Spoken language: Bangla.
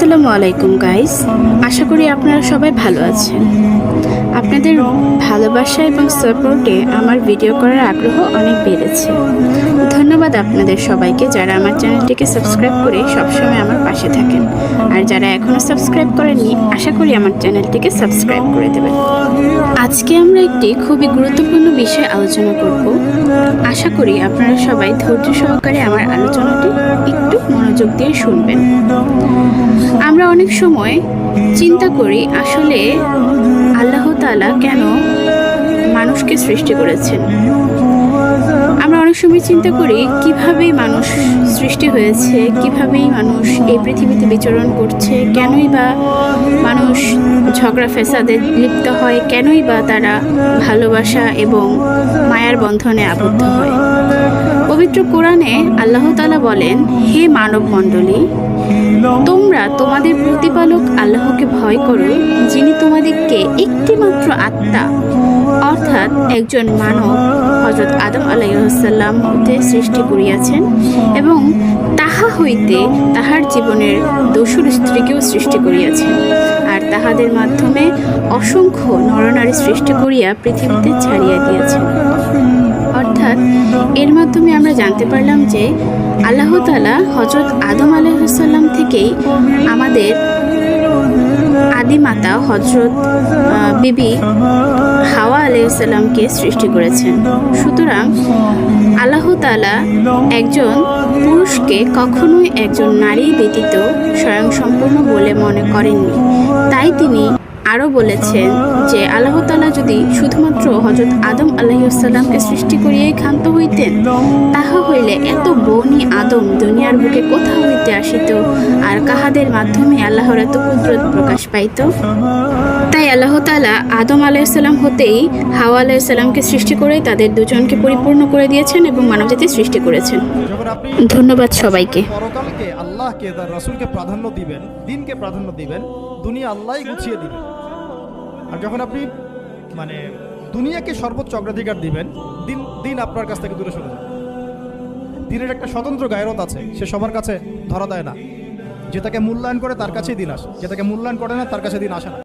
আসসালামু আলাইকুম গাইস, আশা করি আপনারা সবাই ভালো আছেন। আপনাদের ভালোবাসা এবং সাপোর্টে আমার ভিডিও করার আগ্রহ অনেক বেড়েছে। ধন্যবাদ আপনাদের সবাইকে যারা আমার চ্যানেলটিকে সাবস্ক্রাইব করে সবসময় আমার পাশে থাকেন, আর যারা এখনও সাবস্ক্রাইব করেননি আশা করি আমার চ্যানেলটিকে সাবস্ক্রাইব করে দেবেন। আজকে আমরা একটি খুবই গুরুত্বপূর্ণ বিষয় আলোচনা করব। আশা করি আপনারা সবাই ধৈর্য সহকারে আমার আলোচনাটি একটু মনোযোগ দিয়ে শুনবেন। আমরা অনেক সময় চিন্তা করি আসলে আল্লাহ তাআলা কেন মানুষকে সৃষ্টি করেছেন। আমরা অনেক সময় চিন্তা করি কিভাবে মানুষ সৃষ্টি হয়েছে, কিভাবেই মানুষ এই পৃথিবীতে বিচরণ করছে, কেনই বা মানুষ ঝগড়া ফ্যাসাদে লিপ্ত হয়, কেনই বা তারা ভালোবাসা এবং মায়ার বন্ধনে আবদ্ধ হয়। পবিত্র কোরআনে আল্লাহ তাআলা বলেন, হে মানব মণ্ডলী, তোমরা তোমাদের প্রতিপালক আল্লাহকে ভয় করো, যিনি তোমাদেরকে একটিমাত্র আত্মা অর্থাৎ একজন মানব হযরত আদম আলাইহিস সালাম হতে সৃষ্টি করিয়াছেন এবং তাহা হইতে তাহার জীবনের দোসর স্ত্রীকেও সৃষ্টি করিয়াছেন, আর তাহাদের মাধ্যমে অসংখ্য নরনারী সৃষ্টি করিয়া পৃথিবীতে ছাড়িয়া দিয়েছেন। অর্থাৎ এর মাধ্যমে আমরা জানতে পারলাম যে আল্লাহ তাআলা হযরত আদম আলাইহিস সালাম থেকেই আমাদের আদিমাতা হযরত বিবি হাওয়া আলাইহিস সালামকে সৃষ্টি করেছেন। সুতরাং আল্লাহ তাআলা একজন পুরুষকে কখনোই একজন নারী ব্যতীত স্বয়ংসম্পূর্ণ বলে মনে করেননি। তাই তিনি আরও বলেছেন যে আল্লাহ তাআলা যদি শুধুমাত্র হযরত আদম আলাইহিস সালামকে সৃষ্টি করিয়াই ক্ষান্ত হইতেন, তাহা হইলে এত বনি আদম দুনিয়ার বুকে কোথা হইতে আসিত, আর কাহাদের মাধ্যমে আল্লাহর এত কুদরত প্রকাশ পাইত। তাই আল্লাহ তাআলা আদম আলাইহিস সালাম হতেই হাওয়া আলাইহিস সালামকে সৃষ্টি করে তাদের দুজনকে পরিপূর্ণ করে দিয়েছেন এবং মানবজাতি সৃষ্টি করেছেন। ধন্যবাদ সবাইকে। পরকালকে আল্লাহকে তার রাসূলকে প্রাধান্য দিবেন, দ্বীনকে প্রাধান্য দিবেন, দুনিয়া আল্লাহই গুছিয়ে দিবেন। আর যখন আপনি দুনিয়াকে সর্বোচ্চ অগ্রাধিকার দিবেন, দিন আপনার কাছ থেকে দূরে সরে যাবে। দিনের একটা স্বতন্ত্র গায়রত আছে, সে সবার কাছে ধরা দেয় না। যে তাকে মূল্যায়ন করে তার কাছেই দিন আসে, যে তাকে মূল্যায়ন করে না তার কাছে দিন আসে না।